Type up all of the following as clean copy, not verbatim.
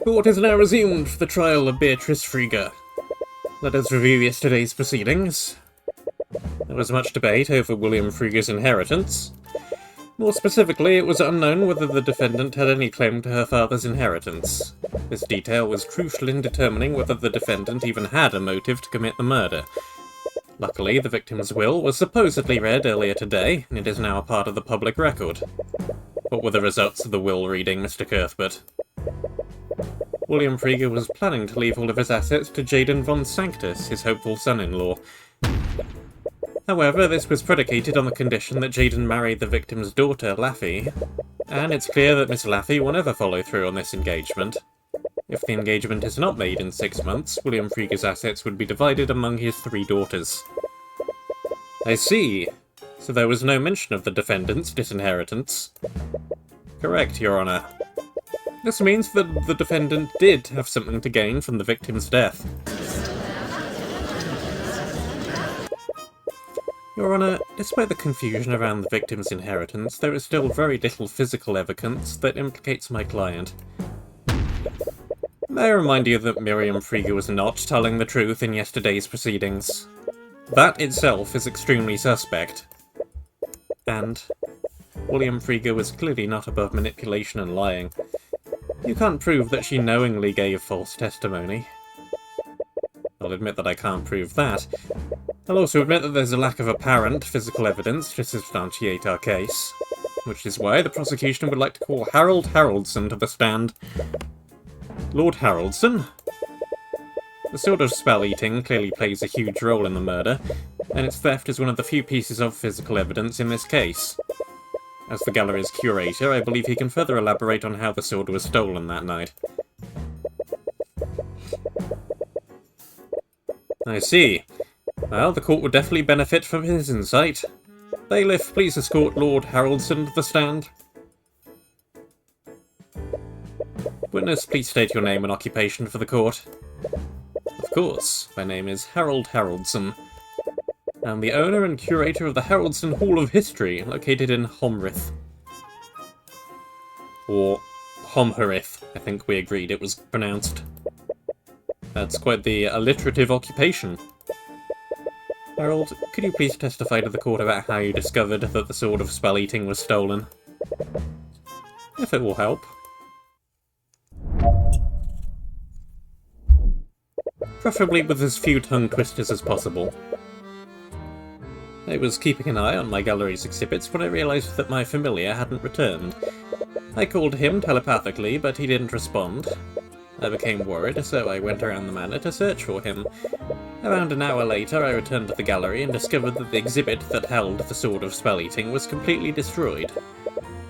Court is now resumed for the trial of Beatrice Frigga. Let us review yesterday's proceedings. There was much debate over William Frigga's inheritance. More specifically, it was unknown whether the defendant had any claim to her father's inheritance. This detail was crucial in determining whether the defendant even had a motive to commit the murder. Luckily, the victim's will was supposedly read earlier today, and it is now a part of the public record. What were the results of the will reading, Mr. Cuthbert? William Frigga was planning to leave all of his assets to Jaden von Sanctus, his hopeful son-in-law. However, this was predicated on the condition that Jaden married the victim's daughter, Laffy, and it's clear that Miss Laffy will never follow through on this engagement. If the engagement is not made in 6 months, William Frigga's assets would be divided among his 3 daughters. I see. So there was no mention of the defendant's disinheritance. Correct, Your Honour. This means that the defendant did have something to gain from the victim's death. Your Honour, despite the confusion around the victim's inheritance, there is still very little physical evidence that implicates my client. May I remind you that Miriam Frigga was not telling the truth in yesterday's proceedings. That itself is extremely suspect. And William Frigga was clearly not above manipulation and lying. You can't prove that she knowingly gave false testimony. I'll admit that I can't prove that. I'll also admit that there's a lack of apparent physical evidence to substantiate our case, which is why the prosecution would like to call Harold Haroldson to the stand. Lord Haroldson? The sword of spell-eating clearly plays a huge role in the murder, and its theft is one of the few pieces of physical evidence in this case. As the gallery's curator, I believe he can further elaborate on how the sword was stolen that night. I see. Well, the court would definitely benefit from his insight. Bailiff, please escort Lord Haroldson to the stand. Witness, please state your name and occupation for the court. Of course, my name is Harold Haroldson. I'm the owner and curator of the Haroldson Hall of History, located in Homrith. Or Homherith, I think we agreed it was pronounced. That's quite the alliterative occupation. Harold, could you please testify to the court about how you discovered that the sword of spell-eating was stolen? If it will help. Preferably with as few tongue twisters as possible. I was keeping an eye on my gallery's exhibits when I realised that my familiar hadn't returned. I called him telepathically, but he didn't respond. I became worried, so I went around the manor to search for him. Around an hour later, I returned to the gallery and discovered that the exhibit that held the sword of spell-eating was completely destroyed.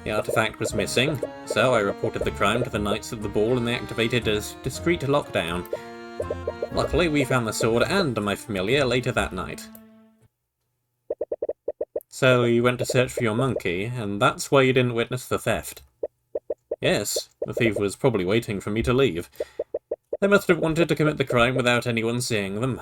The artifact was missing, so I reported the crime to the Knights of the Ball and they activated a discreet lockdown. Luckily, we found the sword and my familiar later that night. So you went to search for your monkey, and that's why you didn't witness the theft? Yes, the thief was probably waiting for me to leave. They must have wanted to commit the crime without anyone seeing them.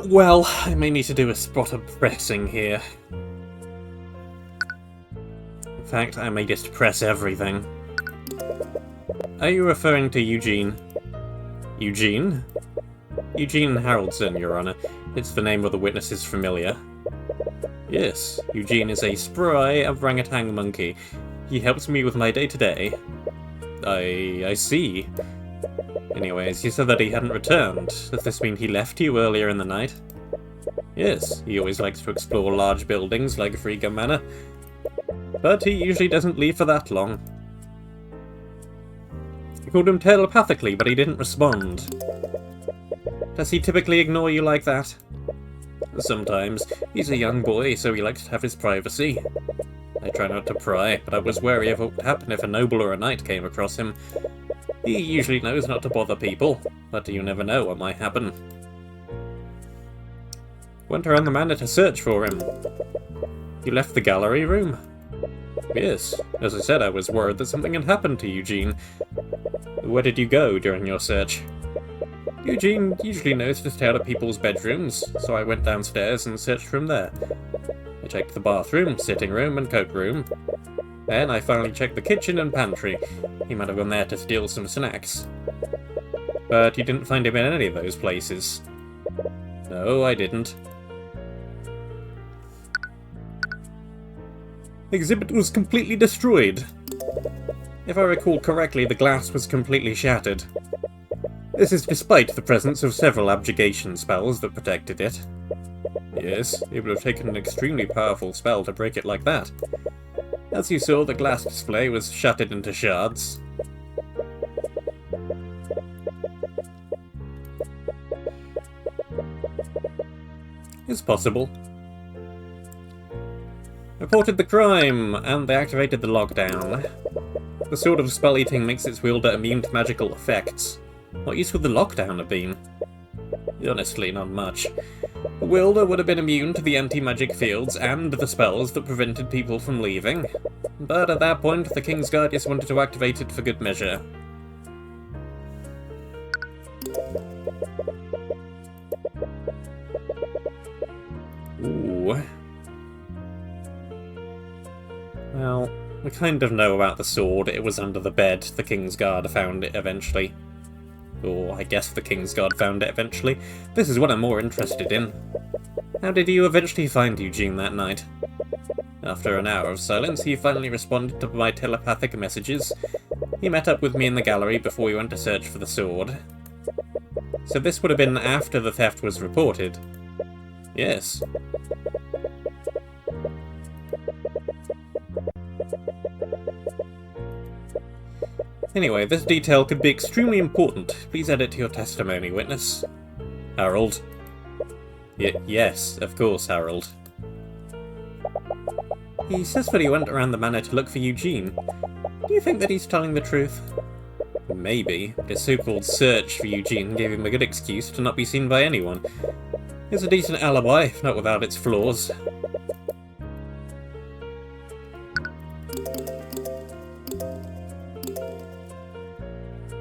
Well, I may need to do a spot of pressing here. In fact, I may just press everything. Are you referring to Eugene? Eugene? Eugene Haroldson, Your Honour. It's the name of the witness's familiar. Yes, Eugene is a spry orangutan monkey. He helps me with my day-to-day. I see. Anyways, you said that he hadn't returned. Does this mean he left you earlier in the night? Yes, he always likes to explore large buildings like Frigga Manor. But he usually doesn't leave for that long. I called him telepathically, but he didn't respond. Does he typically ignore you like that? Sometimes. He's a young boy, so he likes to have his privacy. I try not to pry, but I was wary of what would happen if a noble or a knight came across him. He usually knows not to bother people, but you never know what might happen. Went around the manor to search for him. You left the gallery room? Yes, as I said, I was worried that something had happened to Eugene. where did you go during your search? Eugene usually knows to stay out of people's bedrooms, so I went downstairs and searched from there. I checked the bathroom, sitting room, and coat room. Then I finally checked the kitchen and pantry. He might have gone there to steal some snacks. But you didn't find him in any of those places. No, I didn't. The exhibit was completely destroyed. If I recall correctly, the glass was completely shattered. This is despite the presence of several abjuration spells that protected it. Yes, it would have taken an extremely powerful spell to break it like that. As you saw, the glass display was shattered into shards. It's possible. Reported the crime, and they activated the lockdown. The sword of spell eating makes its wielder immune to magical effects. What use would the lockdown have been? Honestly, not much. The wielder would have been immune to the anti-magic fields and the spells that prevented people from leaving. But at that point, the King's Guard just wanted to activate it for good measure. Ooh. Well, we kind of know about the sword. It was under the bed. The King's Guard found it eventually. Or I guess the King's Guard found it eventually. This is what I'm more interested in. How did you eventually find Eugene that night? After an hour of silence, he finally responded to my telepathic messages. He met up with me in the gallery before we went to search for the sword. So this would have been after the theft was reported. Yes. Anyway, this detail could be extremely important. Please add it to your testimony, witness. Harold. Yes, of course, Harold. He says that he went around the manor to look for Eugene. Do you think that he's telling the truth? Maybe. His so-called search for Eugene gave him a good excuse to not be seen by anyone. It's a decent alibi, if not without its flaws.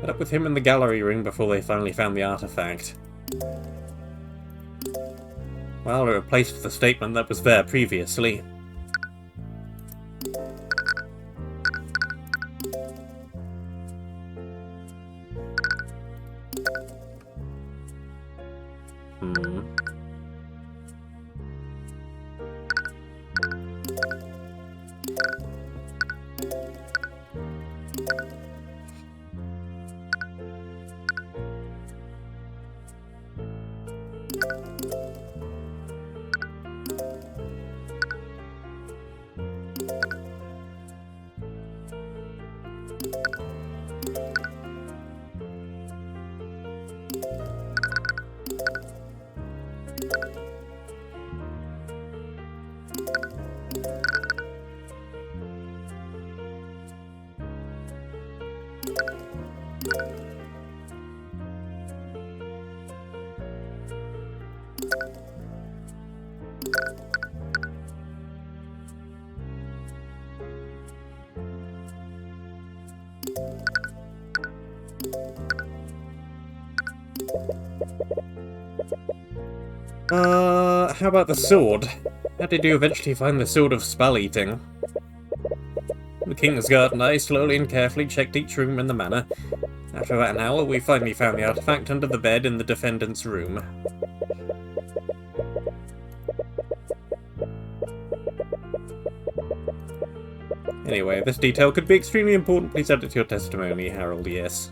Met up with him in the gallery room before they finally found the artifact. Well, it replaced the statement that was there previously. How about the sword? How did you eventually find the sword of spell eating? The King's Guard and I slowly and carefully checked each room in the manor. After about an hour, we finally found the artifact under the bed in the defendant's room. Anyway, this detail could be extremely important. Please add it to your testimony, Harold, yes.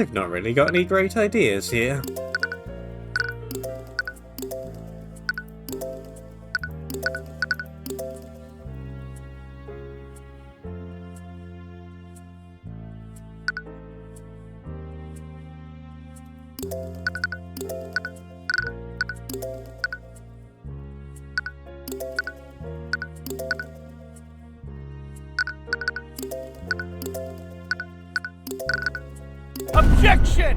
I've not really got any great ideas here. Objection!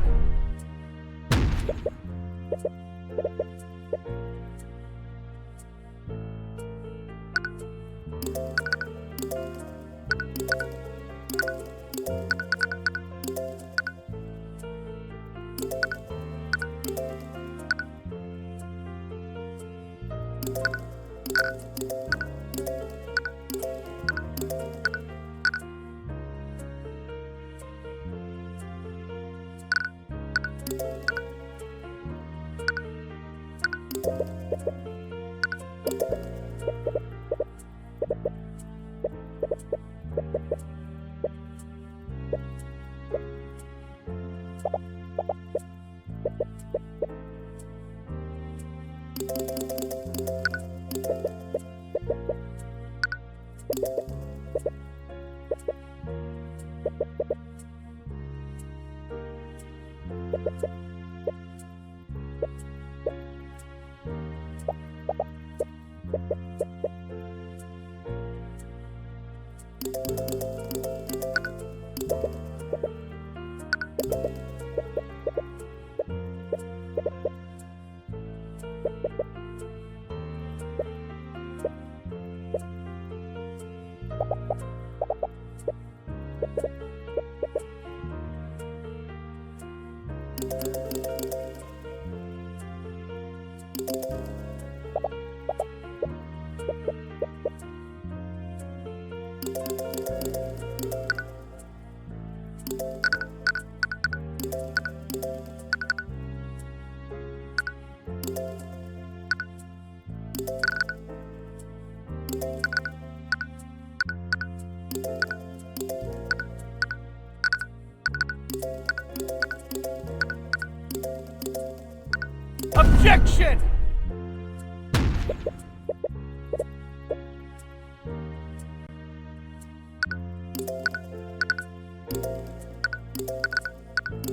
Objection!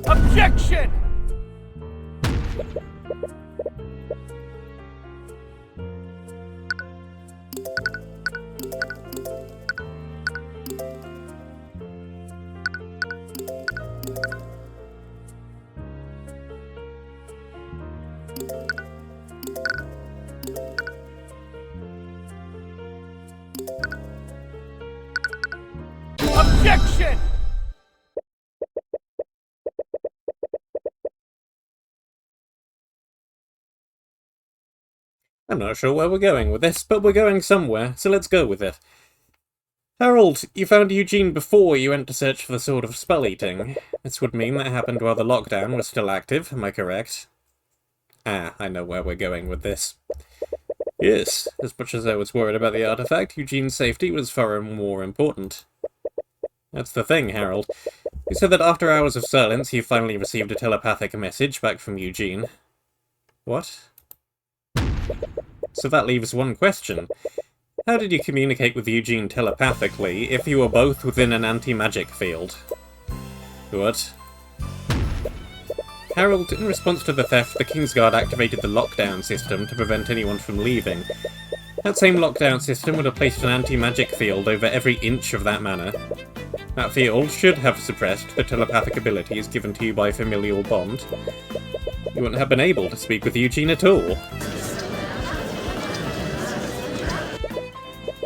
Objection! Objection! I'm not sure where we're going with this, but we're going somewhere, so let's go with it. Harold, you found Eugene before you went to search for the Sword of Spell-Eating. This would mean that happened while the lockdown was still active, am I correct? Ah, I know where we're going with this. Yes, as much as I was worried about the artifact, Eugene's safety was far more important. That's the thing, Harold. You said that after hours of silence, you finally received a telepathic message back from Eugene. What? So that leaves one question. How did you communicate with Eugene telepathically if you were both within an anti-magic field? What? Harold, in response to the theft, the Kingsguard activated the lockdown system to prevent anyone from leaving. That same lockdown system would have placed an anti-magic field over every inch of that manor. That field should have suppressed the telepathic abilities given to you by familial bond. You wouldn't have been able to speak with Eugene at all.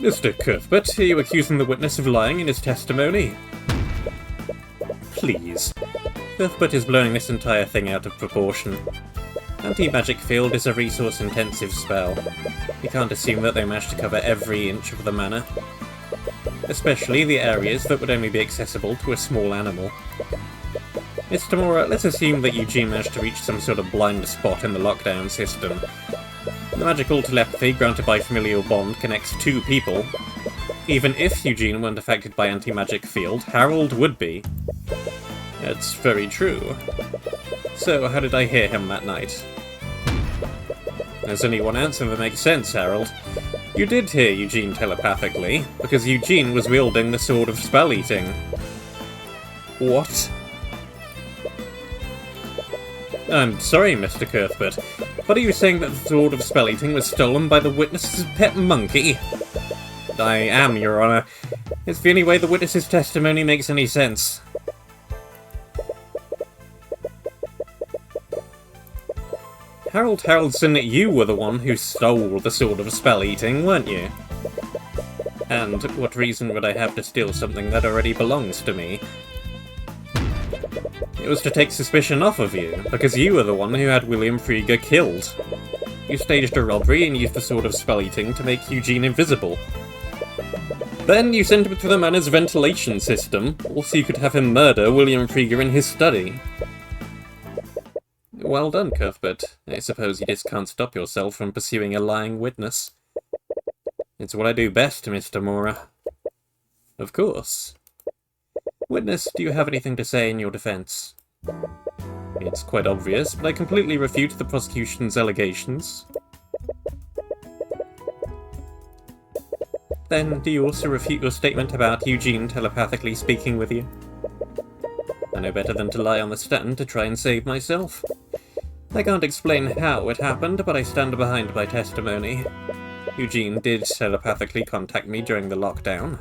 Mr. Cuthbert, are you accusing the witness of lying in his testimony? Please. Cuthbert is blowing this entire thing out of proportion. Anti-magic field is a resource-intensive spell. You can't assume that they managed to cover every inch of the manor. Especially the areas that would only be accessible to a small animal. Mr. Mora, let's assume that Eugene managed to reach some sort of blind spot in the lockdown system. The magical telepathy granted by familial bond connects two people. Even if Eugene weren't affected by anti-magic field, Harold would be. It's very true. So, how did I hear him that night? There's only one answer that makes sense, Harold. You did hear Eugene telepathically, because Eugene was wielding the Sword of Spell-Eating. What? I'm sorry, Mr. Cuthbert, but are you saying that the Sword of Spell-Eating was stolen by the witness's pet monkey? I am, Your Honor. It's the only way the witness's testimony makes any sense. Harold Haraldson, you were the one who stole the Sword of Spell-Eating, weren't you? And what reason would I have to steal something that already belongs to me? It was to take suspicion off of you, because you were the one who had William Frieger killed. You staged a robbery and used the Sword of Spell-Eating to make Eugene invisible. Then you sent him to the manor's ventilation system, so you could have him murder William Frieger in his study. Well done, Cuthbert. I suppose you just can't stop yourself from pursuing a lying witness. It's what I do best, Mr. Mora. Of course. Witness, do you have anything to say in your defense? It's quite obvious, but I completely refute the prosecution's allegations. Then, do you also refute your statement about Eugene telepathically speaking with you? I know better than to lie on the stand to try and save myself. I can't explain how it happened, but I stand behind my testimony. Eugene did telepathically contact me during the lockdown.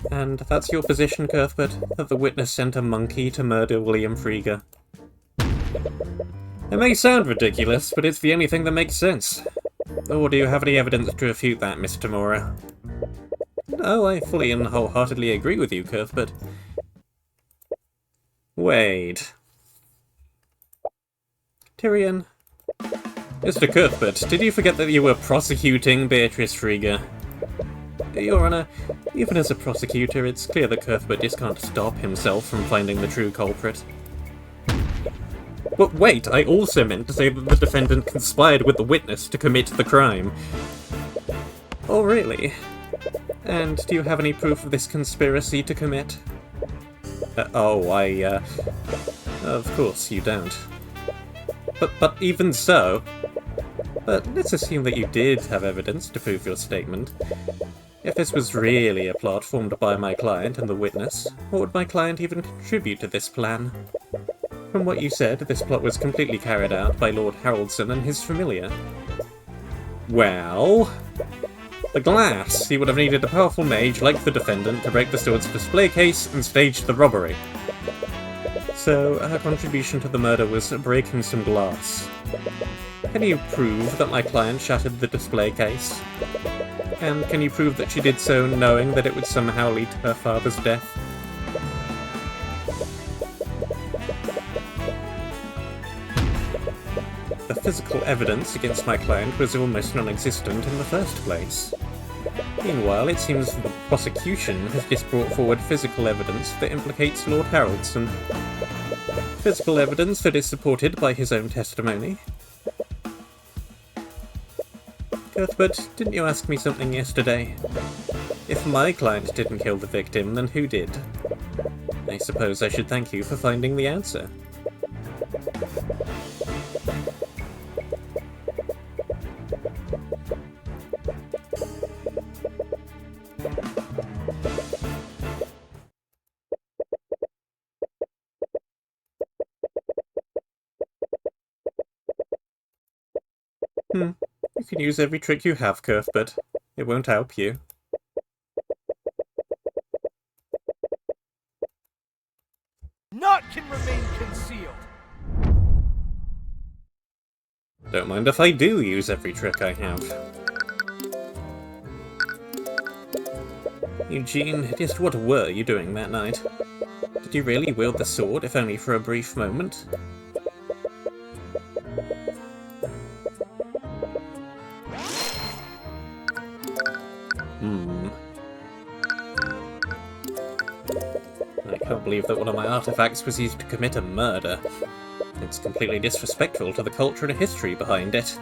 And that's your position, Cuthbert? That the witness sent a monkey to murder William Frieger? It may sound ridiculous, but it's the only thing that makes sense. Or do you have any evidence to refute that, Mr. Mora? No, I fully and wholeheartedly agree with you, Cuthbert. Wait. Tyrion? Mr. Cuthbert, did you forget that you were prosecuting Beatrice Frieger? Your Honor, even as a prosecutor, it's clear that Cuthbert just can't stop himself from finding the true culprit. But wait, I also meant to say that the defendant conspired with the witness to commit the crime. Oh, really? And do you have any proof of this conspiracy to commit? Of course you don't. But even so... But let's assume that you did have evidence to prove your statement. If this was really a plot formed by my client and the witness, what would my client even contribute to this plan? From what you said, this plot was completely carried out by Lord Haraldson and his familiar. Well... The glass! He would have needed a powerful mage like the defendant to break the sword's display case and stage the robbery. So, her contribution to the murder was breaking some glass. Can you prove that my client shattered the display case? And can you prove that she did so knowing that it would somehow lead to her father's death? The physical evidence against my client was almost non-existent in the first place. Meanwhile, it seems that the prosecution has just brought forward physical evidence that implicates Lord Haraldson. Physical evidence that is supported by his own testimony. Cuthbert, didn't you ask me something yesterday? If my client didn't kill the victim, then who did? I suppose I should thank you for finding the answer. You can use every trick you have, Cuthbert. It won't help you. Naught can remain concealed. Don't mind if I do use every trick I have. Eugene, just what were you doing that night? Did you really wield the sword, if only for a brief moment? I can't believe that one of my artifacts was used to commit a murder. It's completely disrespectful to the culture and history behind it.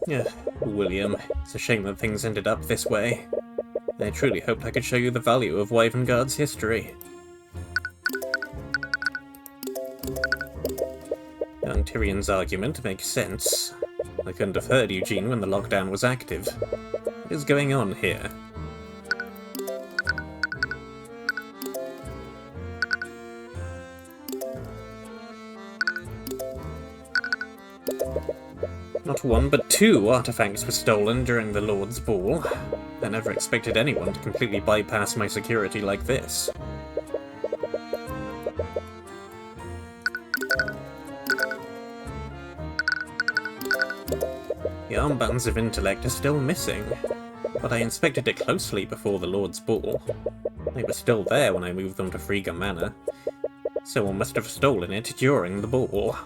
Yeah, William, it's a shame that things ended up this way. I truly hoped I could show you the value of Wyvern history. Young Tyrion's argument makes sense. I couldn't have heard Eugene when the lockdown was active. What is going on here? Not one, but 2 artifacts were stolen during the Lord's Ball. I never expected anyone to completely bypass my security like this. The armbands of intellect are still missing, but I inspected it closely before the Lord's Ball. They were still there when I moved them to Frigga Manor. Someone must have stolen it during the ball.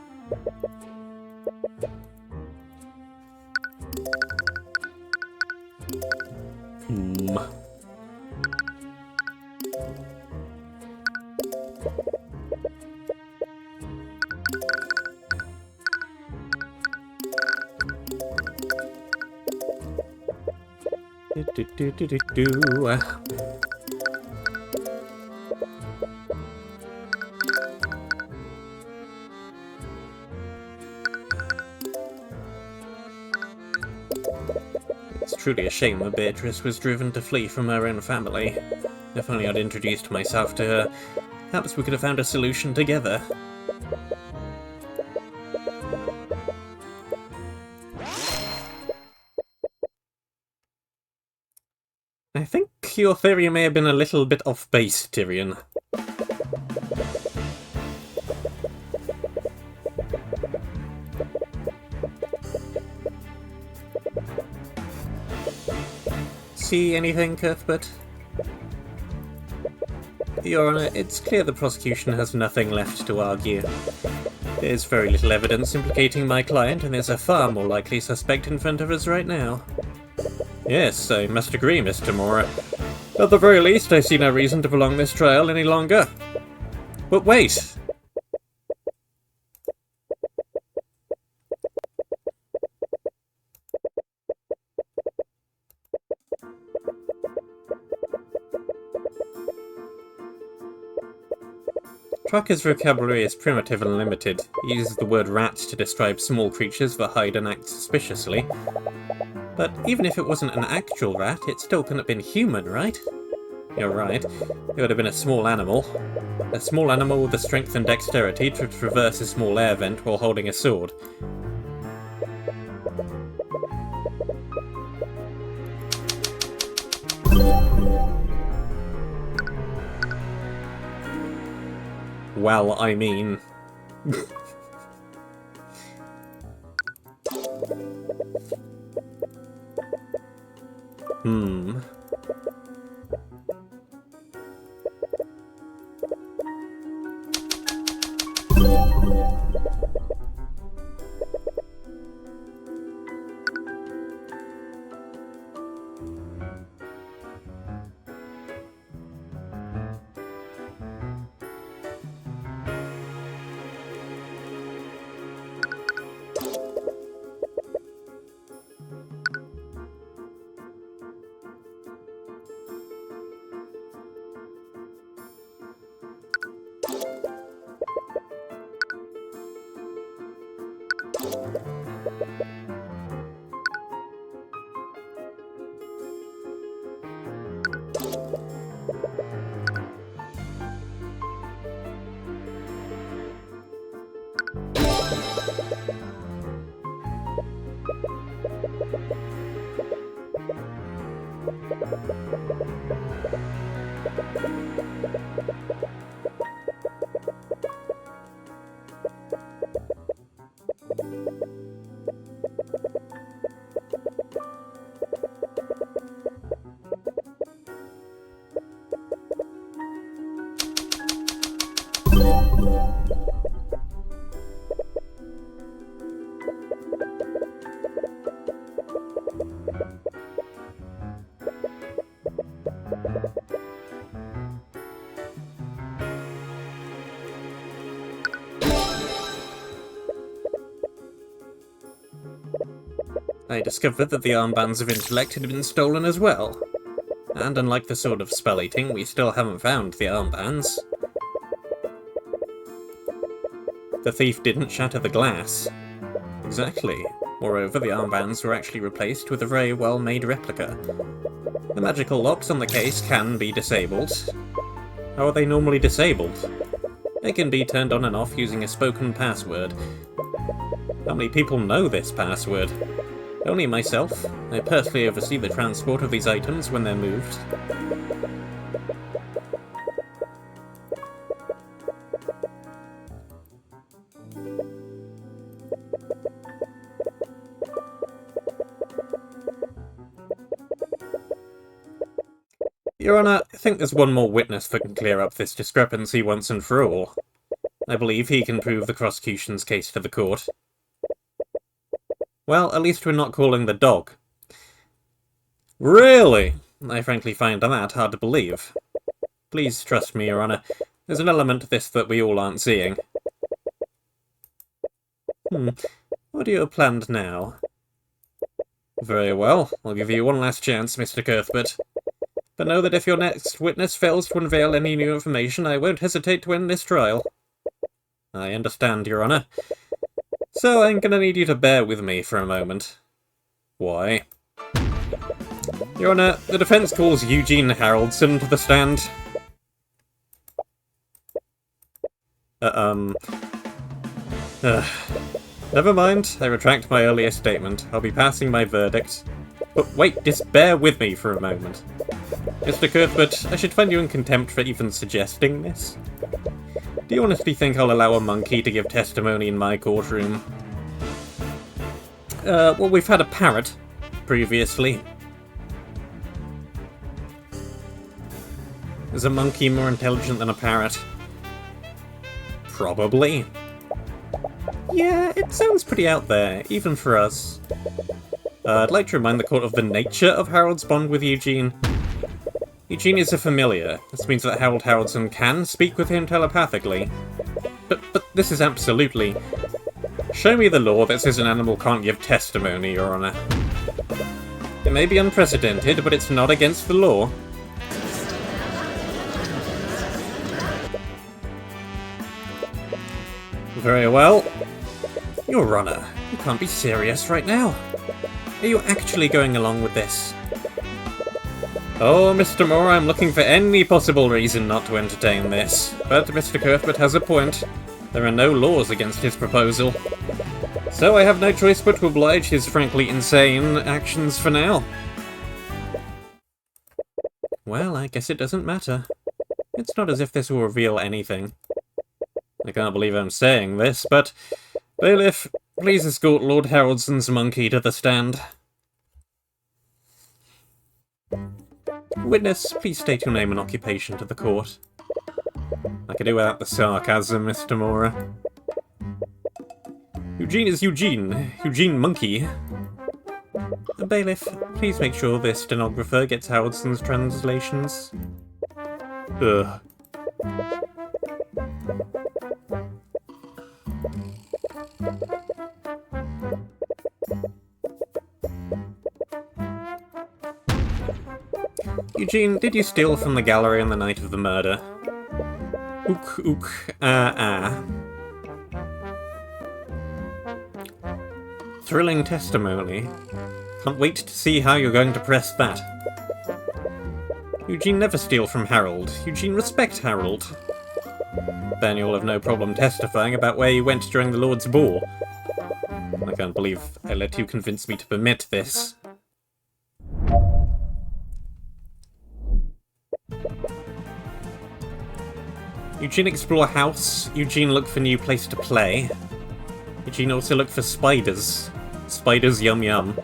It's truly a shame that Beatrice was driven to flee from her own family. If only I'd introduced myself to her, perhaps we could have found a solution together. I think your theory may have been a little bit off base, Tyrion. See anything, Cuthbert? Your Honour, it's clear the prosecution has nothing left to argue. There's very little evidence implicating my client, and there's a far more likely suspect in front of us right now. Yes, I must agree, Mr. Mora. At the very least, I see no reason to prolong this trial any longer. But wait! Trucker's vocabulary is primitive and limited. He uses the word rat to describe small creatures that hide and act suspiciously. But even if it wasn't an actual rat, it still couldn't have been human, right? You're right. It would have been a small animal. A small animal with the strength and dexterity to traverse a small air vent while holding a sword. Well, I mean... I discovered that the armbands of intellect had been stolen as well. And unlike the sword of spell eating, we still haven't found the armbands. The thief didn't shatter the glass. Exactly. Moreover, the armbands were actually replaced with a very well-made replica. The magical locks on the case can be disabled. How are they normally disabled? They can be turned on and off using a spoken password. How many people know this password? Only myself. I personally oversee the transport of these items when they're moved. Your Honour, I think there's one more witness that can clear up this discrepancy once and for all. I believe he can prove the prosecution's case to the court. Well, at least we're not calling the dog. Really? I frankly find that hard to believe. Please trust me, Your Honour. There's an element to this that we all aren't seeing. What do you have planned now? Very well. I'll give you one last chance, Mr. Cuthbert. But know that if your next witness fails to unveil any new information, I won't hesitate to end this trial. I understand, Your Honour. So I'm gonna need you to bear with me for a moment. Why? Your Honour, the defence calls Eugene Haroldson to the stand. Never mind, I retract my earlier statement. I'll be passing my verdict. But wait, just bear with me for a moment. Mr. Cuthbert, I should find you in contempt for even suggesting this. Do you honestly think I'll allow a monkey to give testimony in my courtroom? Well, we've had a parrot previously. Is a monkey more intelligent than a parrot? Probably. Yeah, it sounds pretty out there, even for us. I'd like to remind the court of the nature of Harold's bond with Eugene. Eugene is a familiar. This means that Harold Haroldson can speak with him telepathically. But this is absolutely... Show me the law that says an animal can't give testimony, Your Honour. It may be unprecedented, but it's not against the law. Very well. Your Honour, you can't be serious right now. Are you actually going along with this? Oh, Mr. Moore, I'm looking for any possible reason not to entertain this. But Mr. Cuthbert has a point. There are no laws against his proposal. So I have no choice but to oblige his frankly insane actions for now. Well, I guess it doesn't matter. It's not as if this will reveal anything. I can't believe I'm saying this, but... Bailiff, please escort Lord Haroldson's monkey to the stand. Witness, please state your name and occupation to the court. I could do without the sarcasm, Mr. Mora. Eugene is Eugene. Eugene Monkey. Bailiff, please make sure this stenographer gets Haroldson's translations. Ugh. Eugene, did you steal from the gallery on the night of the murder? Ook, ook, Thrilling testimony. Can't wait to see how you're going to press that. Eugene never steal from Harold. Eugene respect Harold. Then you'll have no problem testifying about where you went during the Lord's ball. I can't believe I let you convince me to permit this. Eugene explore house. Eugene look for new place to play. Eugene also look for spiders. Spiders yum yum.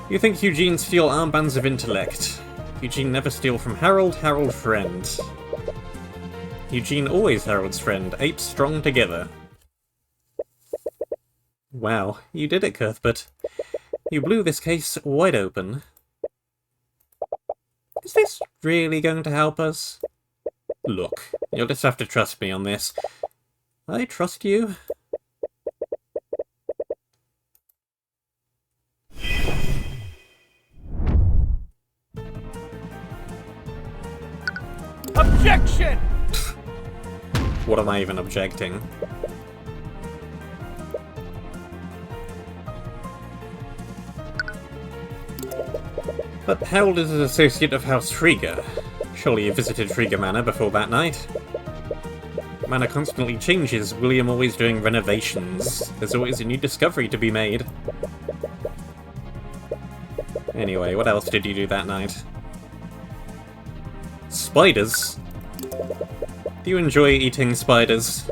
You think Eugene steal armbands of intellect. Eugene never steal from Harold, Harold friend. Eugene always Harold's friend, apes strong together. Wow, you did it, Cuthbert. You blew this case wide open. Is this really going to help us? Look, you'll just have to trust me on this. I trust you. Objection! What am I even objecting? But Harold is an associate of House Frigga. Surely you visited Frigga Manor before that night? Manor constantly changes, William always doing renovations. There's always a new discovery to be made. Anyway, what else did you do that night? Spiders? Do you enjoy eating spiders?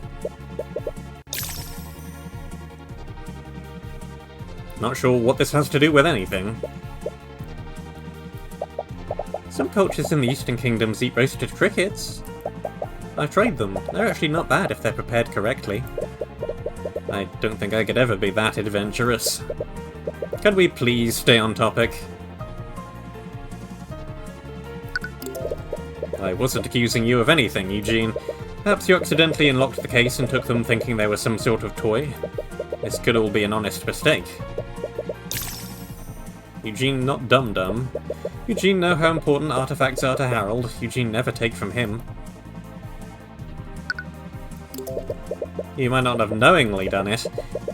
Not sure what this has to do with anything. Some cultures in the Eastern Kingdoms eat roasted crickets. I've tried them. They're actually not bad if they're prepared correctly. I don't think I could ever be that adventurous. Can we please stay on topic? I wasn't accusing you of anything, Eugene. Perhaps you accidentally unlocked the case and took them thinking they were some sort of toy. This could all be an honest mistake. Eugene, not dum-dum. Eugene know how important artifacts are to Harold. Eugene never take from him. You might not have knowingly done it,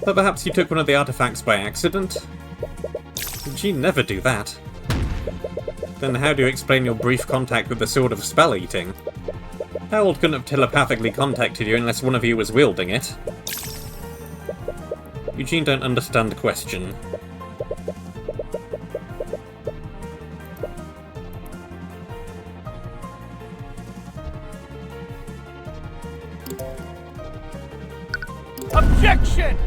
but perhaps you took one of the artifacts by accident? Eugene never do that. Then how do you explain your brief contact with the Sword of Spell Eating? Harold couldn't have telepathically contacted you unless one of you was wielding it. Eugene don't understand the question. Objection!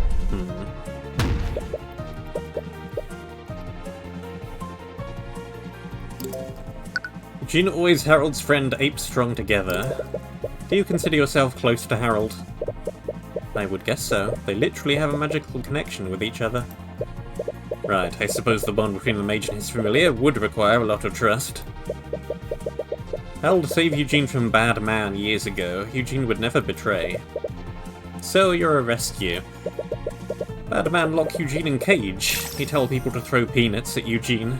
Eugene always Harold's friend ape strong together. Do you consider yourself close to Harold? I would guess so. They literally have a magical connection with each other. Right, I suppose the bond between the mage and his familiar would require a lot of trust. Harold saved Eugene from Bad Man years ago. Eugene would never betray. So you're a rescue. Bad Man lock Eugene in cage. He tell people to throw peanuts at Eugene.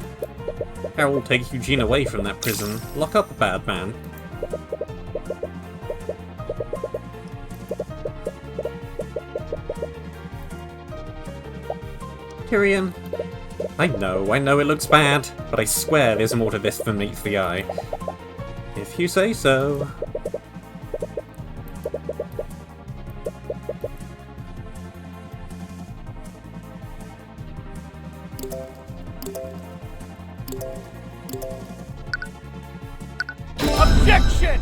Harold take Eugene away from that prison. Lock up Bad Man. Tyrion. I know it looks bad, but I swear there's more to this than meets the eye. If you say so. Objection!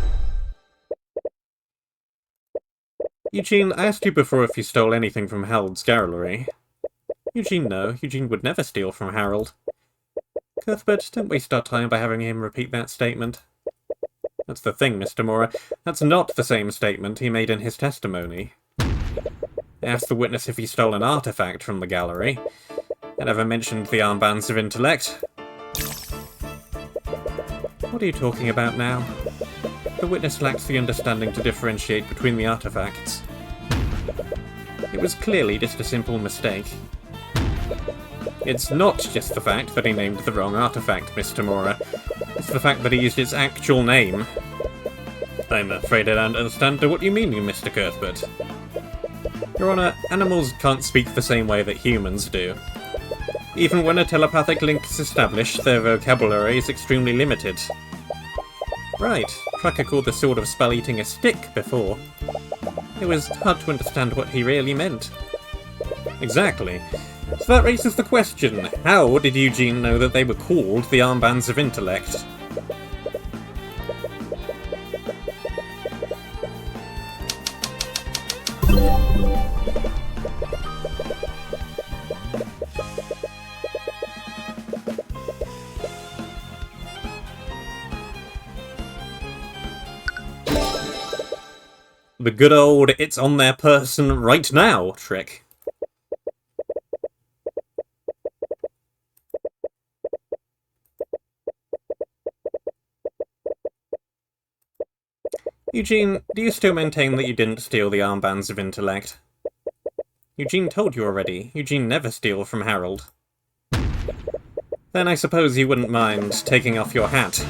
Eugene, I asked you before if you stole anything from Harold's gallery. Eugene, no. Eugene would never steal from Harold. Cuthbert, don't waste our time by having him repeat that statement. That's the thing, Mr. Mora. That's not the same statement he made in his testimony. I asked the witness if he stole an artifact from the gallery. I never mentioned the armbands of intellect. What are you talking about now? The witness lacks the understanding to differentiate between the artifacts. It was clearly just a simple mistake. It's not just the fact that he named the wrong artifact, Mr. Mora. It's the fact that he used its actual name. I'm afraid I don't understand what you mean, Mr. Cuthbert. Your Honor, animals can't speak the same way that humans do. Even when a telepathic link is established, their vocabulary is extremely limited. Right, Tracker called the Sword of Spell Eating a stick before. It was hard to understand what he really meant. Exactly. So that raises the question, how did Eugene know that they were called the Armbands of Intellect? The good old "it's on their person right now" trick. Eugene, do you still maintain that you didn't steal the Armbands of Intellect? Eugene told you already. Eugene never steals from Harold. Then I suppose you wouldn't mind taking off your hat.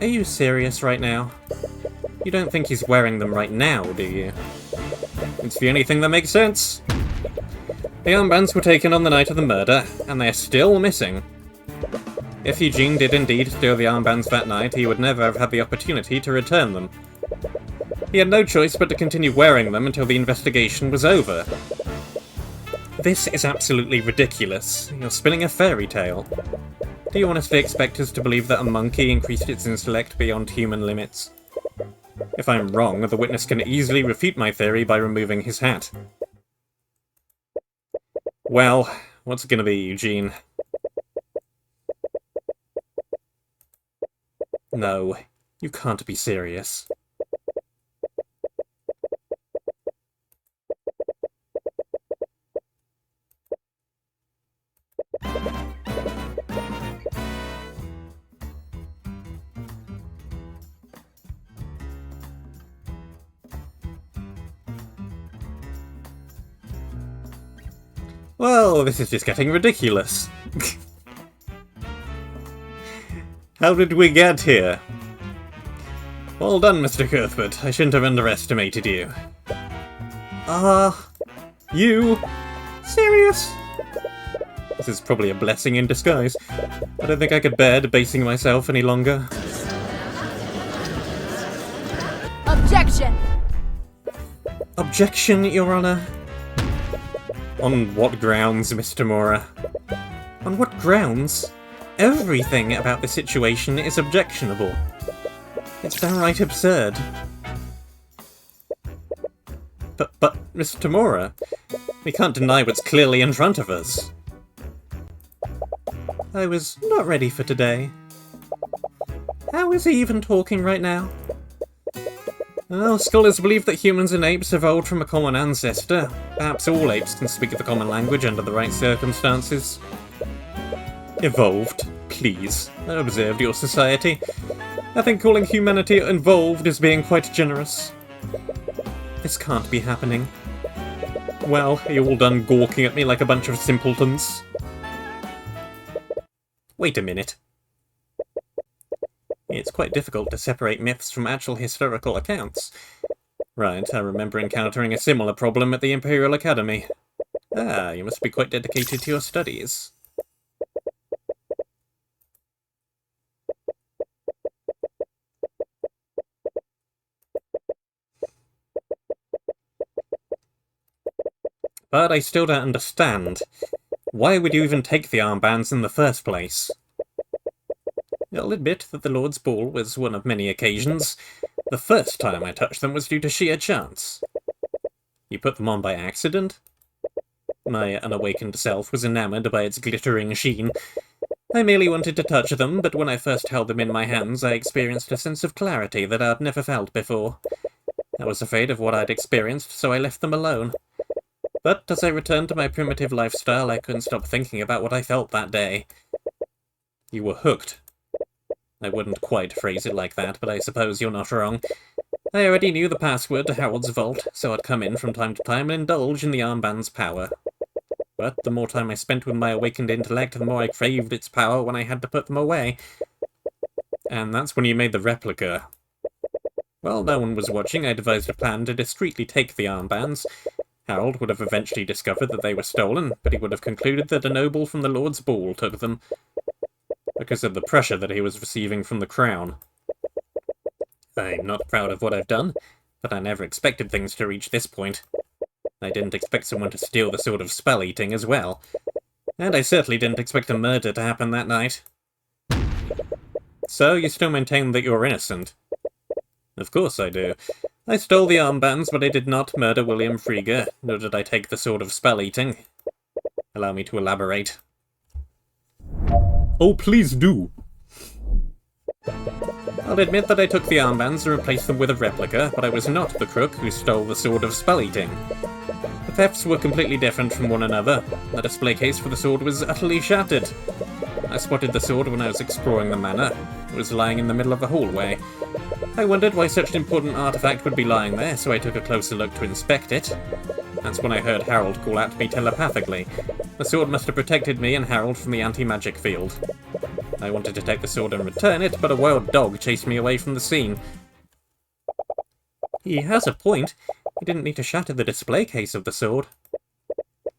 Are you serious right now? You don't think he's wearing them right now, do you? It's the only thing that makes sense. The armbands were taken on the night of the murder, and they're still missing. If Eugene did indeed steal the armbands that night, he would never have had the opportunity to return them. He had no choice but to continue wearing them until the investigation was over. This is absolutely ridiculous. You're spinning a fairy tale. Do you honestly expect us to believe that a monkey increased its intellect beyond human limits? If I'm wrong, the witness can easily refute my theory by removing his hat. Well, what's it gonna be, Eugene? No, you can't be serious. Well, this is just getting ridiculous. How did we get here? Well done, Mr. Cuthbert. I shouldn't have underestimated you. You? Serious? This is probably a blessing in disguise. I don't think I could bear debasing myself any longer. Objection! Objection, Your Honor? On what grounds, Mr. Mora? On what grounds? Everything about the situation is objectionable. It's downright absurd. But, Mr. Mora, we can't deny what's clearly in front of us. I was not ready for today. How is he even talking right now? Well, scholars believe that humans and apes evolved from a common ancestor. Perhaps all apes can speak the common language under the right circumstances. Evolved, please. I observed your society. I think calling humanity involved is being quite generous. This can't be happening. Well, are you all done gawking at me like a bunch of simpletons? Wait a minute. It's quite difficult to separate myths from actual historical accounts. Right, I remember encountering a similar problem at the Imperial Academy. Ah, you must be quite dedicated to your studies. But I still don't understand. Why would you even take the armbands in the first place? I'll admit that the Lord's Ball was one of many occasions. The first time I touched them was due to sheer chance. You put them on by accident? My unawakened self was enamoured by its glittering sheen. I merely wanted to touch them, but when I first held them in my hands, I experienced a sense of clarity that I'd never felt before. I was afraid of what I'd experienced, so I left them alone. But as I returned to my primitive lifestyle, I couldn't stop thinking about what I felt that day. You were hooked. I wouldn't quite phrase it like that, but I suppose you're not wrong. I already knew the password to Harold's vault, so I'd come in from time to time and indulge in the armband's power. But the more time I spent with my awakened intellect, the more I craved its power when I had to put them away. And that's when you made the replica. While no one was watching, I devised a plan to discreetly take the armbands. Harold would have eventually discovered that they were stolen, but he would have concluded that a noble from the Lord's Ball took them, because of the pressure that he was receiving from the crown. I'm not proud of what I've done, but I never expected things to reach this point. I didn't expect someone to steal the sword of spell-eating as well. And I certainly didn't expect a murder to happen that night. So, you still maintain that you're innocent? Of course I do. I stole the armbands, but I did not murder William Frieger, nor did I take the sword of spell-eating. Allow me to elaborate. Oh, please do. I'll admit that I took the armbands and replaced them with a replica, but I was not the crook who stole the sword of spell-eating. The thefts were completely different from one another. The display case for the sword was utterly shattered. I spotted the sword when I was exploring the manor. It was lying in the middle of a hallway. I wondered why such an important artifact would be lying there, so I took a closer look to inspect it. That's when I heard Harold call out to me telepathically. The sword must have protected me and Harold from the anti-magic field. I wanted to take the sword and return it, but a wild dog chased me away from the scene. He has a point. He didn't need to shatter the display case of the sword.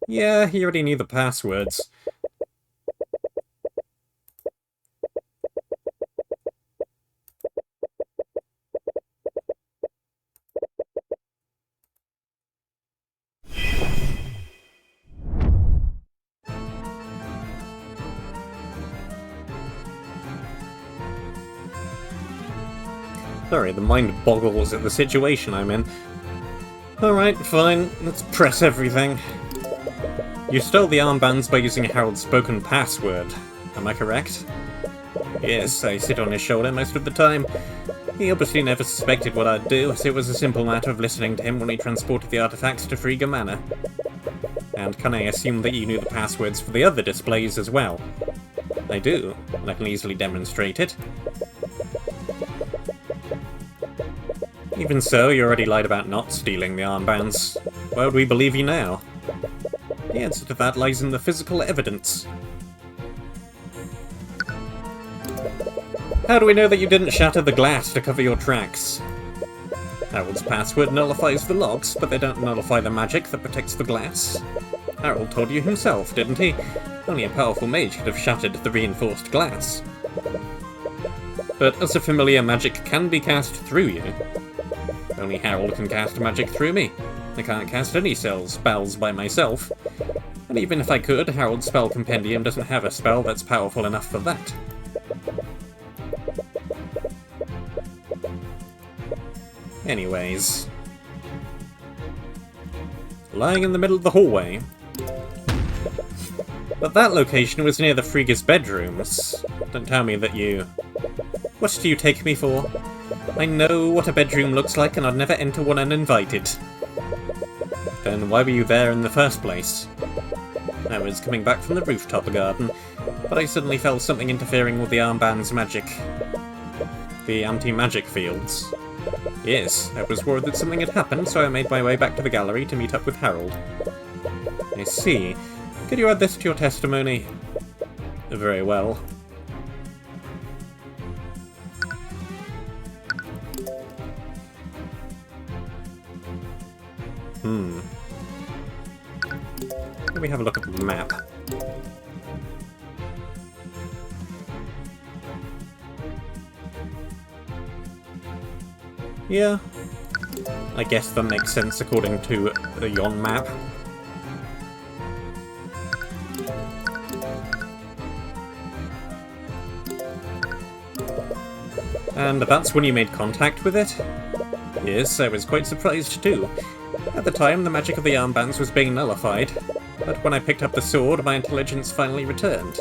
Yeah, he already knew the passwords. Sorry, the mind boggles at the situation I'm in. Alright, fine, let's press everything. You stole the armbands by using Harold's spoken password, am I correct? Yes, I sit on his shoulder most of the time. He obviously never suspected what I'd do, as it was a simple matter of listening to him when he transported the artifacts to Frigga Manor. And can I assume that you knew the passwords for the other displays as well? I do, and I can easily demonstrate it. Even so, you already lied about not stealing the armbands. Why would we believe you now? The answer to that lies in the physical evidence. How do we know that you didn't shatter the glass to cover your tracks? Harold's password nullifies the locks, but they don't nullify the magic that protects the glass. Harold told you himself, didn't he? Only a powerful mage could have shattered the reinforced glass. But as a familiar magic can be cast through you, only Harold can cast magic through me. I can't cast any spells by myself. And even if I could, Harold's spell compendium doesn't have a spell that's powerful enough for that. Anyways. Lying in the middle of the hallway. But that location was near the Frigga's bedrooms. Don't tell me that you... What do you take me for? I know what a bedroom looks like, and I'd never enter one uninvited. Then why were you there in the first place? I was coming back from the rooftop garden, but I suddenly felt something interfering with the armband's magic. The anti-magic fields. Yes, I was worried that something had happened, so I made my way back to the gallery to meet up with Harold. I see. Could you add this to your testimony? Very well. Let me have a look at the map. Yeah, I guess that makes sense according to the Yon map. And that's when you made contact with it? Yes, I was quite surprised too. At the time, the magic of the armbands was being nullified, but when I picked up the sword, my intelligence finally returned.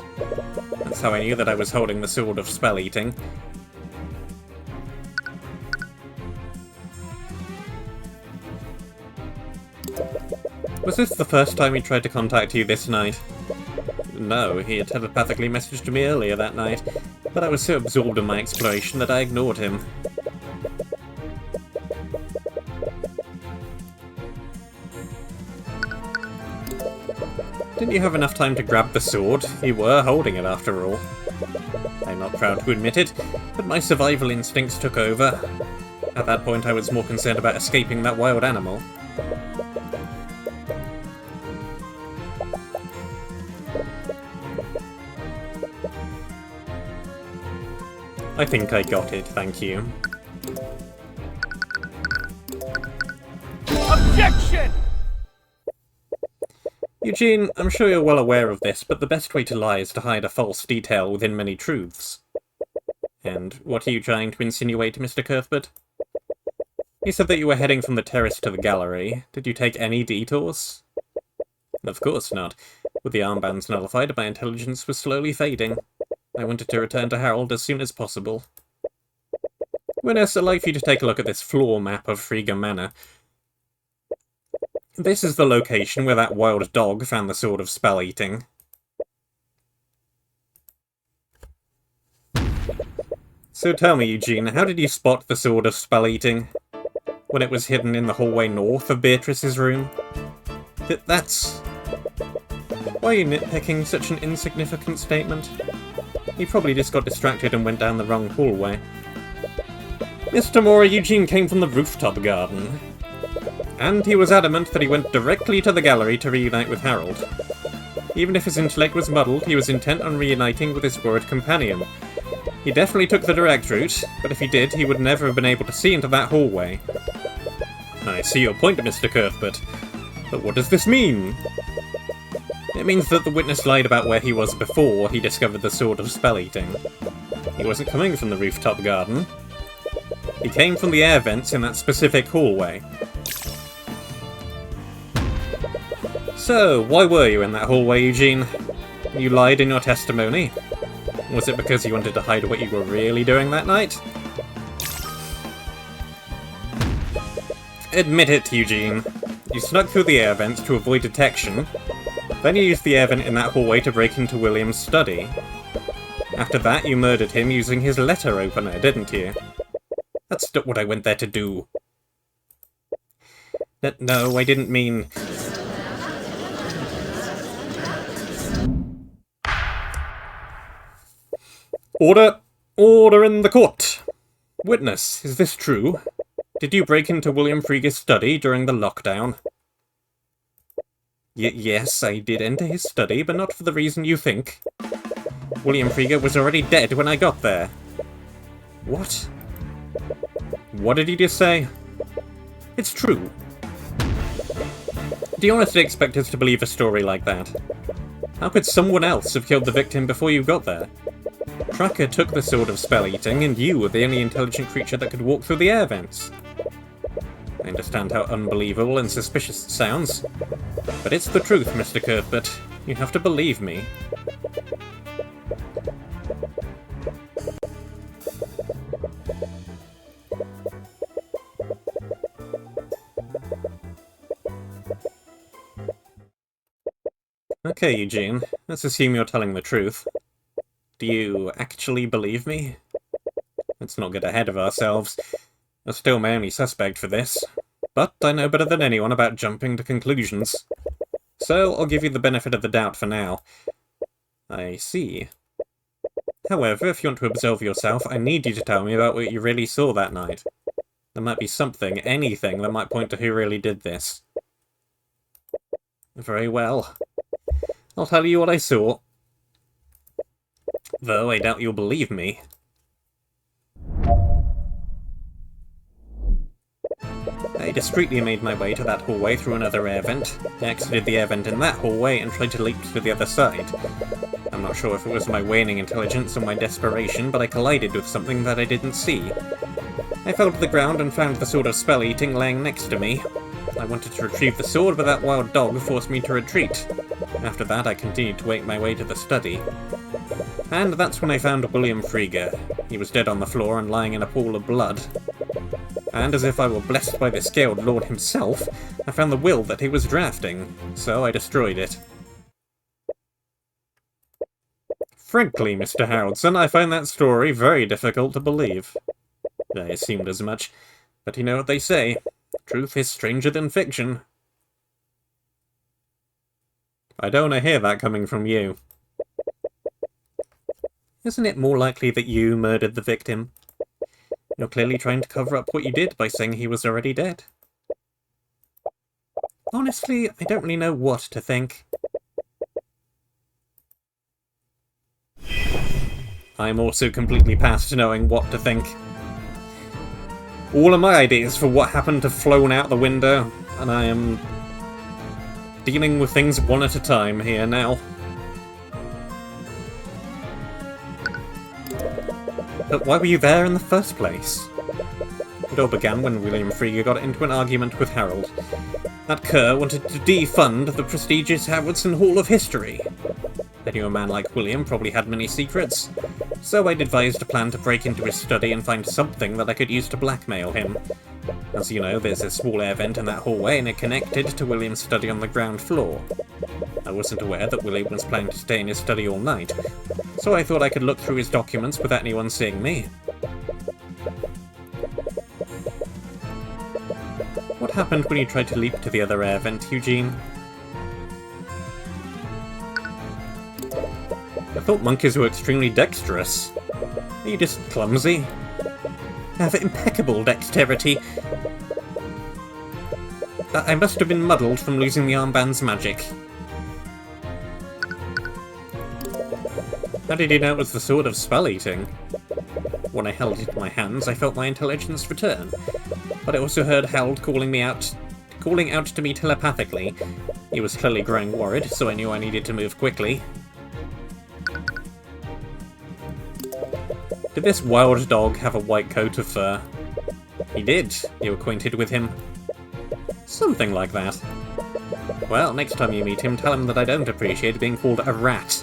That's how I knew that I was holding the sword of spell-eating. Was this the first time he tried to contact you this night? No, he had telepathically messaged me earlier that night, but I was so absorbed in my exploration that I ignored him. Didn't you have enough time to grab the sword? You were holding it after all. I'm not proud to admit it, but my survival instincts took over. At that point I was more concerned about escaping that wild animal. I think I got it, thank you. Objection! Eugene, I'm sure you're well aware of this, but the best way to lie is to hide a false detail within many truths. And what are you trying to insinuate, Mr. Cuthbert? You said that you were heading from the terrace to the gallery. Did you take any detours? Of course not. With the armbands nullified, my intelligence was slowly fading. I wanted to return to Harold as soon as possible. Witness, I'd like for you to take a look at this floor map of Frigga Manor. This is the location where that wild dog found the sword of spell-eating. So tell me, Eugene, how did you spot the sword of spell-eating? When it was hidden in the hallway north of Beatrice's room? That's... Why are you nitpicking such an insignificant statement? He probably just got distracted and went down the wrong hallway. Mr. Mora, Eugene came from the rooftop garden. And he was adamant that he went directly to the gallery to reunite with Harold. Even if his intellect was muddled, he was intent on reuniting with his worried companion. He definitely took the direct route, but if he did, he would never have been able to see into that hallway. I see your point, Mr. Cuthbert. But what does this mean? It means that the witness lied about where he was before he discovered the Sword of Spell-Eating. He wasn't coming from the rooftop garden. He came from the air vents in that specific hallway. So, why were you in that hallway, Eugene? You lied in your testimony? Was it because you wanted to hide what you were really doing that night? Admit it, Eugene. You snuck through the air vents to avoid detection. Then you used the air vent in that hallway to break into William's study. After that, you murdered him using his letter opener, didn't you? That's not what I went there to do. No, I didn't mean... Order! Order in the court! Witness, is this true? Did you break into William Friega's study during the lockdown? Yes, I did enter his study, but not for the reason you think. William Friega was already dead when I got there. What? What did he just say? It's true. Do you honestly expect us to believe a story like that? How could someone else have killed the victim before you got there? Tracker took the Sword of Spell-Eating, and you were the only intelligent creature that could walk through the air vents. I understand how unbelievable and suspicious it sounds, but it's the truth, Mr. Cuthbert. You have to believe me. Okay, Eugene, let's assume you're telling the truth. Do you actually believe me? Let's not get ahead of ourselves. You're still my only suspect for this, but I know better than anyone about jumping to conclusions. So I'll give you the benefit of the doubt for now. I see. However, if you want to absolve yourself, I need you to tell me about what you really saw that night. There might be something, anything, that might point to who really did this. Very well. I'll tell you what I saw. Though I doubt you'll believe me. I discreetly made my way to that hallway through another air vent. I exited the air vent in that hallway and tried to leap to the other side. I'm not sure if it was my waning intelligence or my desperation, but I collided with something that I didn't see. I fell to the ground and found the Sword of Spell-Eating laying next to me. I wanted to retrieve the sword, but that wild dog forced me to retreat. After that, I continued to make my way to the study. And that's when I found William Friega. He was dead on the floor and lying in a pool of blood. And as if I were blessed by the Scaled Lord himself, I found the will that he was drafting, so I destroyed it. Frankly, Mr. Haraldson, I find that story very difficult to believe. I assumed as much, but you know what they say, truth is stranger than fiction. I don't want to hear that coming from you. Isn't it more likely that you murdered the victim? You're clearly trying to cover up what you did by saying he was already dead. Honestly, I don't really know what to think. I'm also completely past knowing what to think. All of my ideas for what happened have flown out the window, and I am dealing with things one at a time here now. But why were you there in the first place? It all began when William Friega got into an argument with Harold. That cur wanted to defund the prestigious Howardson Hall of History. I knew a man like William probably had many secrets, so I devised a plan to break into his study and find something that I could use to blackmail him. As you know, there's a small air vent in that hallway and it connected to William's study on the ground floor. I wasn't aware that William was planning to stay in his study all night, so I thought I could look through his documents without anyone seeing me. What happened when you tried to leap to the other air vent, Eugene? I thought monkeys were extremely dexterous. Are you just clumsy? I have impeccable dexterity. I must have been muddled from losing the armband's magic. How did you know it was the sword of spell-eating? When I held it in my hands, I felt my intelligence return, but I also heard Harold calling out to me telepathically. He was clearly growing worried, so I knew I needed to move quickly. Did this wild dog have a white coat of fur? He did. You acquainted with him? Something like that. Well, next time you meet him, tell him that I don't appreciate being called a rat.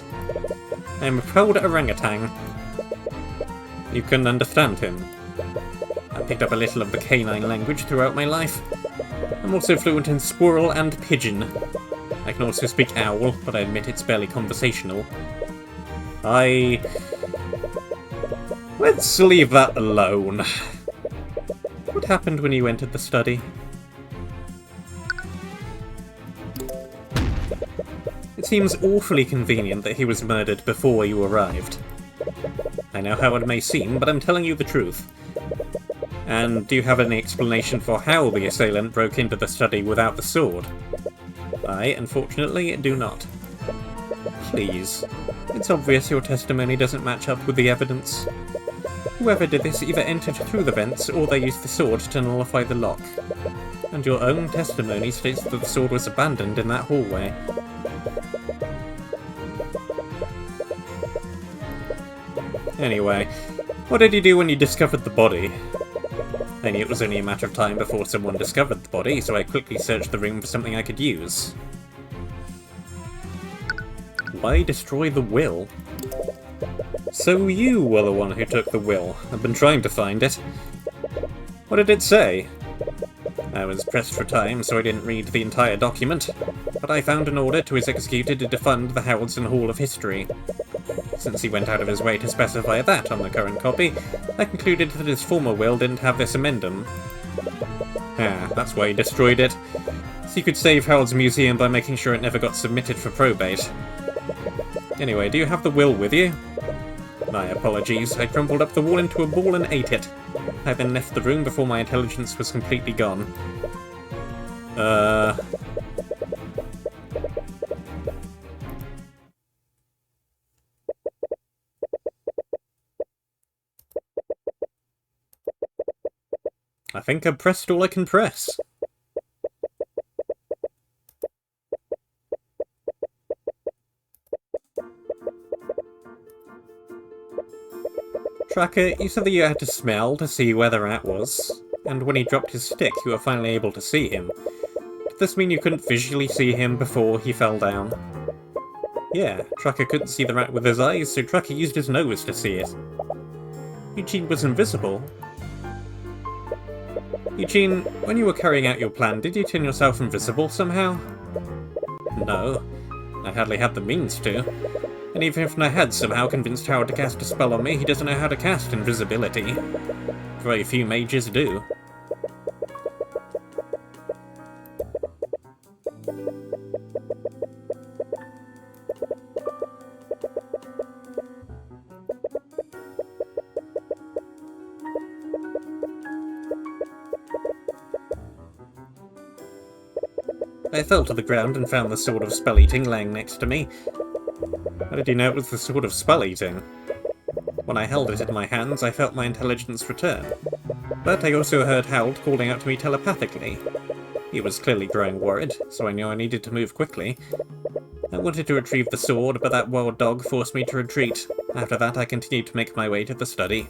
I am a proud orangutan. You can understand him. I picked up a little of the canine language throughout my life. I'm also fluent in squirrel and pigeon. I can also speak owl, but I admit it's barely conversational. Let's leave that alone. What happened when you entered the study? It seems awfully convenient that he was murdered before you arrived. I know how it may seem, but I'm telling you the truth. And do you have any explanation for how the assailant broke into the study without the sword? I, unfortunately, do not. Please. It's obvious your testimony doesn't match up with the evidence. Whoever did this either entered through the vents or they used the sword to nullify the lock. And your own testimony states that the sword was abandoned in that hallway. Anyway, what did you do when you discovered the body? I knew it was only a matter of time before someone discovered the body, so I quickly searched the room for something I could use. Why destroy the will? So you were the one who took the will. I've been trying to find it. What did it say? I was pressed for time, so I didn't read the entire document, but I found an order to his executor to defund the Haraldson Hall of History. Since he went out of his way to specify that on the current copy, I concluded that his former will didn't have this amendum. Ah, that's why he destroyed it. So you could save Harold's museum by making sure it never got submitted for probate. Anyway, do you have the will with you? My apologies, I crumpled up the wall into a ball and ate it. I then left the room before my intelligence was completely gone. I think I've pressed all I can press. Tracker, you said that you had to smell to see where the rat was, and when he dropped his stick you were finally able to see him. Did this mean you couldn't visually see him before he fell down? Yeah, Tracker couldn't see the rat with his eyes, so Tracker used his nose to see it. Eugene was invisible. Eugene, when you were carrying out your plan, did you turn yourself invisible somehow? No, I hardly had the means to. And even if I had somehow convinced Howard to cast a spell on me, he doesn't know how to cast invisibility. Very few mages do. I fell to the ground and found the sword of spell-eating laying next to me. How did you know it was the sword of spell-eating? When I held it in my hands, I felt my intelligence return. But I also heard Harold calling out to me telepathically. He was clearly growing worried, so I knew I needed to move quickly. I wanted to retrieve the sword, but that wild dog forced me to retreat. After that, I continued to make my way to the study.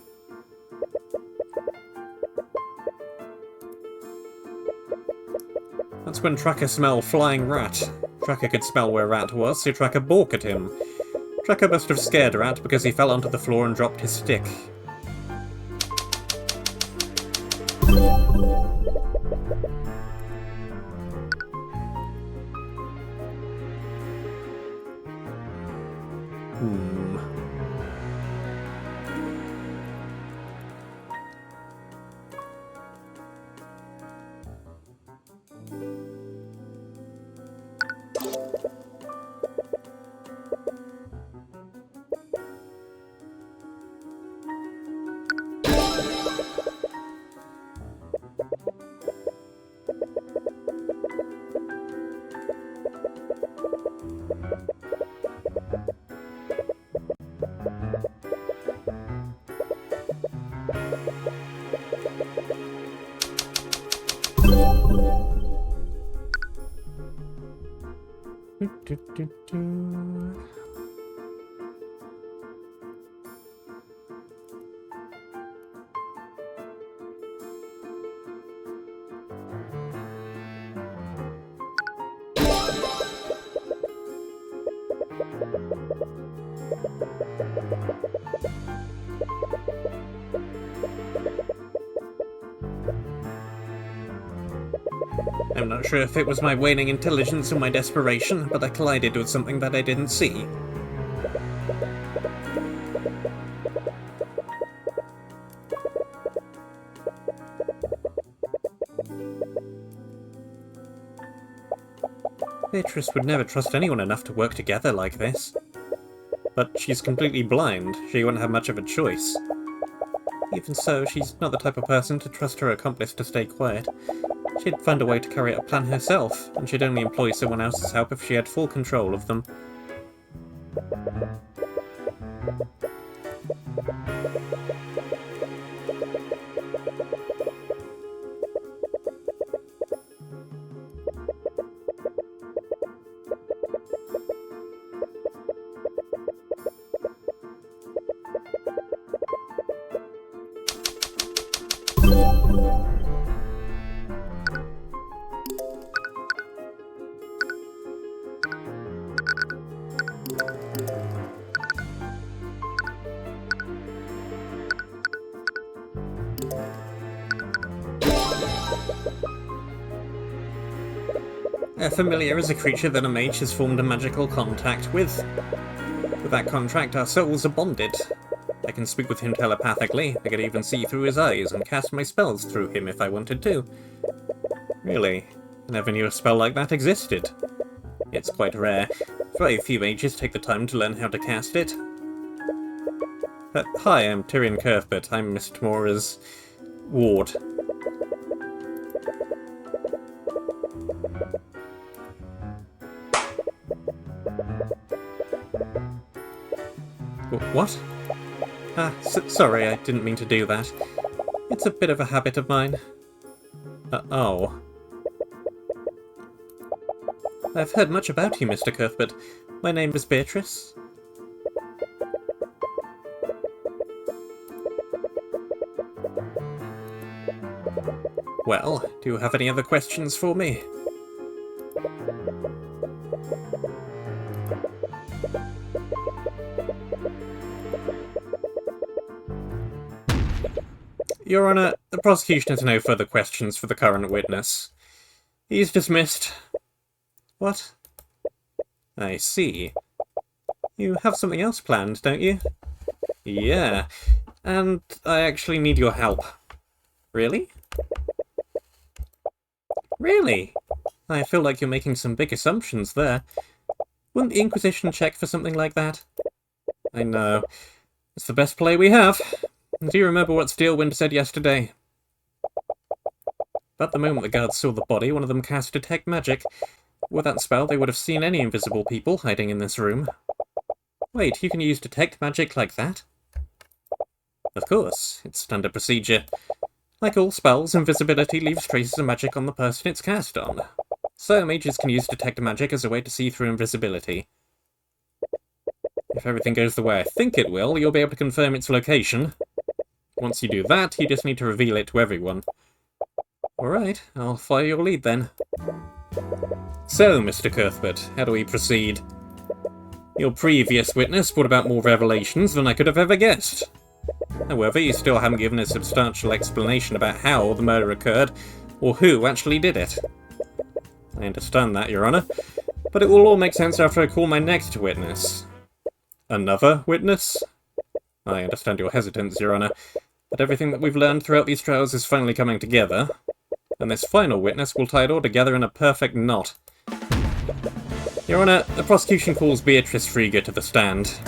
That's when Tracker smelled flying rat. Tracker could smell where Rat was, so Tracker balked at him. Tracker must have scared Rat because he fell onto the floor and dropped his stick. I'm not sure if it was my waning intelligence or my desperation, but I collided with something that I didn't see. Beatrice would never trust anyone enough to work together like this. But she's completely blind. She wouldn't have much of a choice. Even so, she's not the type of person to trust her accomplice to stay quiet. She'd find a way to carry out a plan herself, and she'd only employ someone else's help if she had full control of them. Familiar is a creature that a mage has formed a magical contact with. With that contract, our souls are bonded. I can speak with him telepathically, I could even see through his eyes and cast my spells through him if I wanted to. Really, I never knew a spell like that existed. It's quite rare. Very few mages take the time to learn how to cast it. Hi, I'm Tyrion Cuthbert. I'm Miss Tamora's ward. What? Sorry, I didn't mean to do that. It's a bit of a habit of mine. Oh. I've heard much about you, Mr. Cuthbert. My name is Beatrice. Well, do you have any other questions for me? Your Honour, the prosecution has no further questions for the current witness. He's dismissed. What? I see. You have something else planned, don't you? Yeah, and I actually need your help. Really? Really? I feel like you're making some big assumptions there. Wouldn't the Inquisition check for something like that? I know. It's the best play we have. Do you remember what Steelwind said yesterday? About the moment the guards saw the body, one of them cast Detect Magic. With that spell, they would have seen any invisible people hiding in this room. Wait, you can use Detect Magic like that? Of course, it's standard procedure. Like all spells, invisibility leaves traces of magic on the person it's cast on. So mages can use Detect Magic as a way to see through invisibility. If everything goes the way I think it will, you'll be able to confirm its location. Once you do that, you just need to reveal it to everyone. Alright, I'll follow your lead then. So, Mr. Cuthbert, how do we proceed? Your previous witness brought about more revelations than I could have ever guessed. However, you still haven't given a substantial explanation about how the murder occurred, or who actually did it. I understand that, Your Honour, but it will all make sense after I call my next witness. Another witness? I understand your hesitance, Your Honour, but everything that we've learned throughout these trials is finally coming together, and this final witness will tie it all together in a perfect knot. Your Honour, the prosecution calls Beatrice Frieger to the stand.